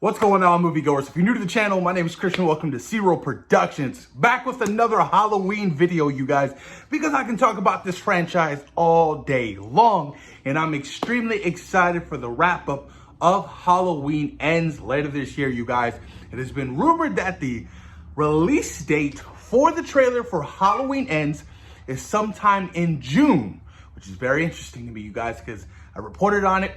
What's going on, moviegoers? If you're new to the channel, my name is Christian. Welcome to C-Roll Productions. Back with another Halloween video, you guys, because I can talk about this franchise all day long. And I'm extremely excited for the wrap-up of Halloween Ends later this year, you guys. It has been rumored that the release date for the trailer for Halloween Ends is sometime in June, which is very interesting to me, you guys, because I reported on it,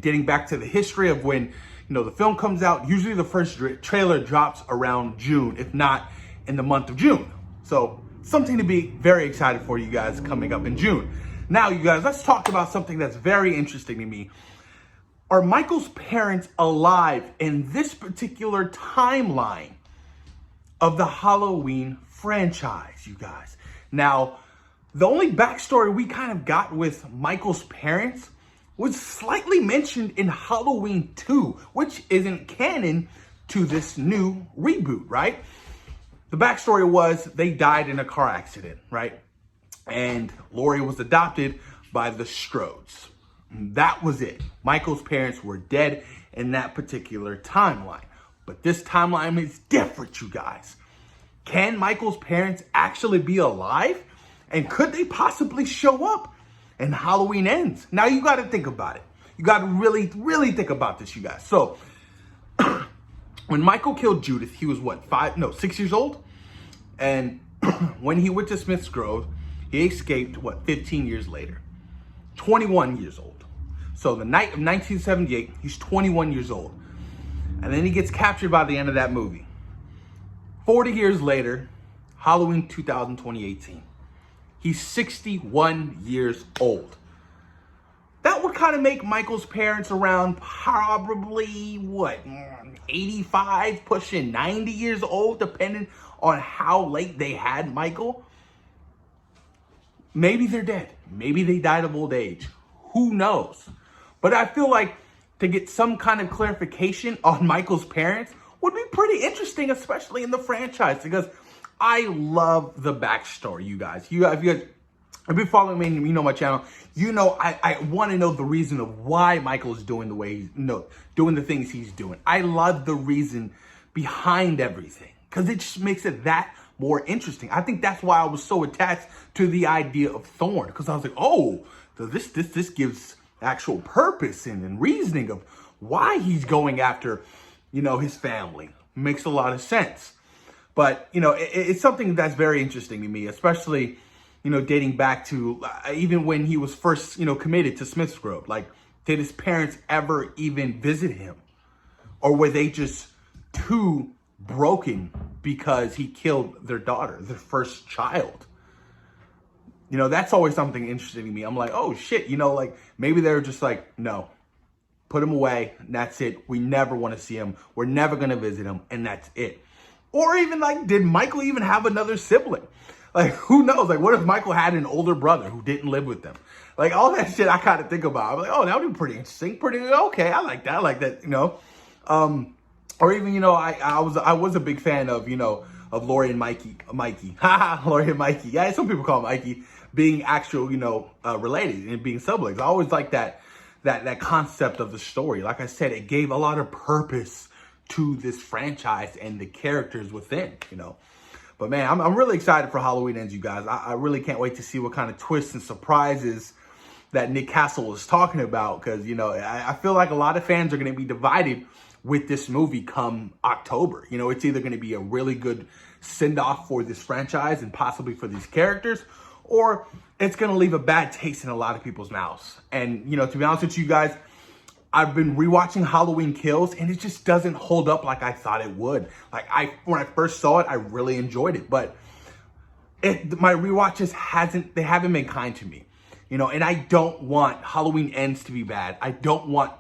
dating back to the history of when the film comes out. Usually the first trailer drops around June, if not in the month of June. So something to be very excited for you guys coming up in June. Now, you guys, let's talk about something that's very interesting to me. Are Michael's parents alive in this particular timeline of the Halloween franchise, you guys? Now, the only backstory we kind of got with Michael's parents was slightly mentioned in Halloween 2, which isn't canon to this new reboot, right? The backstory was they died in a car accident, right? And Laurie was adopted by the Strodes. That was it. Michael's parents were dead in that particular timeline. But this timeline is different, you guys. Can Michael's parents actually be alive? And could they possibly show up and Halloween Ends? Now you got to think about it. You got to really think about this, you guys. So when Michael killed Judith, he was what, 6 years old? And when he went to Smith's Grove, he escaped, 15 years later? 21 years old. So the night of 1978, he's 21 years old. And then he gets captured by the end of that movie. 40 years later, Halloween 2018. He's 61 years old. That would kind of make Michael's parents around probably, 85, pushing 90 years old, depending on how late they had Michael. Maybe they're dead. Maybe they died of old age. Who knows? But I feel like to get some kind of clarification on Michael's parents would be pretty interesting, especially in the franchise, because I love the backstory, you guys. If you guys have been following me and you know my channel, you know I want to know the reason of why Michael is doing the way he's doing the things he's doing. I love the reason behind everything because it just makes it that more interesting. I think that's why I was so attached to the idea of Thorn, because I was like, oh, so this gives actual purpose and reasoning of why he's going after, his family. Makes a lot of sense. But, it's something that's very interesting to me, especially, dating back to even when he was first, committed to Smith's Grove. Like, did his parents ever even visit him? Or were they just too broken because he killed their daughter, their first child? That's always something interesting to me. I'm like, oh, shit, maybe they're just like, no, put him away, and that's it. We never want to see him. We're never going to visit him, and that's it. Or even did Michael even have another sibling? Who knows? What if Michael had an older brother who didn't live with them? All that shit I kind of think about. I'm like, oh, that would be pretty interesting. Pretty okay. I like that. Or even, I was a big fan of, of Laurie and Mikey. Laurie and Mikey. Yeah, some people call him Mikey, being actual, related and being siblings. I always like that concept of the story. Like I said, it gave a lot of purpose to this franchise and the characters within, But man, I'm really excited for Halloween Ends, you guys. I really can't wait to see what kind of twists and surprises that Nick Castle is talking about, because, I feel like a lot of fans are going to be divided with this movie come October. It's either going to be a really good send-off for this franchise and possibly for these characters, or it's going to leave a bad taste in a lot of people's mouths. And, to be honest with you guys, I've been rewatching Halloween Kills, and it just doesn't hold up like I thought it would. When I first saw it, I really enjoyed it, but my rewatches haven't been kind to me, and I don't want Halloween Ends to be bad. I don't want,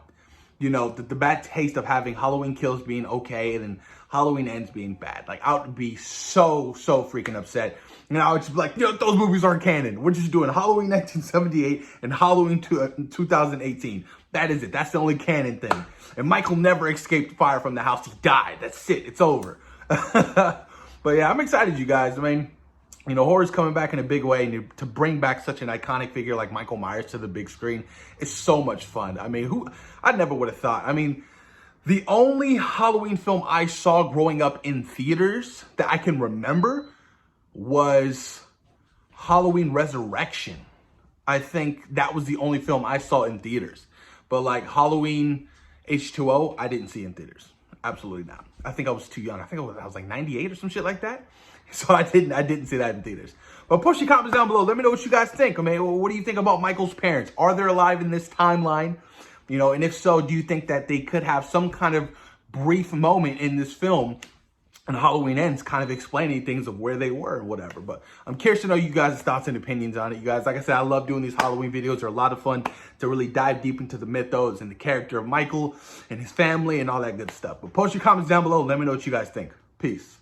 the bad taste of having Halloween Kills being okay and then Halloween Ends being bad. I would be so freaking upset. I would just be like, those movies aren't canon. We're just doing Halloween 1978 and Halloween 2018. That is it. That's the only canon thing. And Michael never escaped fire from the house. He died. That's it. It's over. But yeah, I'm excited, you guys. I mean, horror's coming back in a big way, and to bring back such an iconic figure like Michael Myers to the big screen is so much fun. I mean, I never would have thought. I mean, The only Halloween film I saw growing up in theaters that I can remember was Halloween Resurrection. I think that was the only film I saw in theaters. But like Halloween H2O, I didn't see in theaters. Absolutely not. I think I was too young. I think I was like 98 or some shit like that. So I didn't see that in theaters. But push your comments down below. Let me know what you guys think. I mean, what do you think about Michael's parents? Are they alive in this timeline? You know, and if so, do you think that they could have some kind of brief moment in this film and Halloween Ends kind of explaining things of where they were and whatever? But I'm curious to know you guys' thoughts and opinions on it. You guys, like I said, I love doing these Halloween videos. They're a lot of fun to really dive deep into the mythos and the character of Michael and his family and all that good stuff. But post your comments down below. Let me know what you guys think. Peace.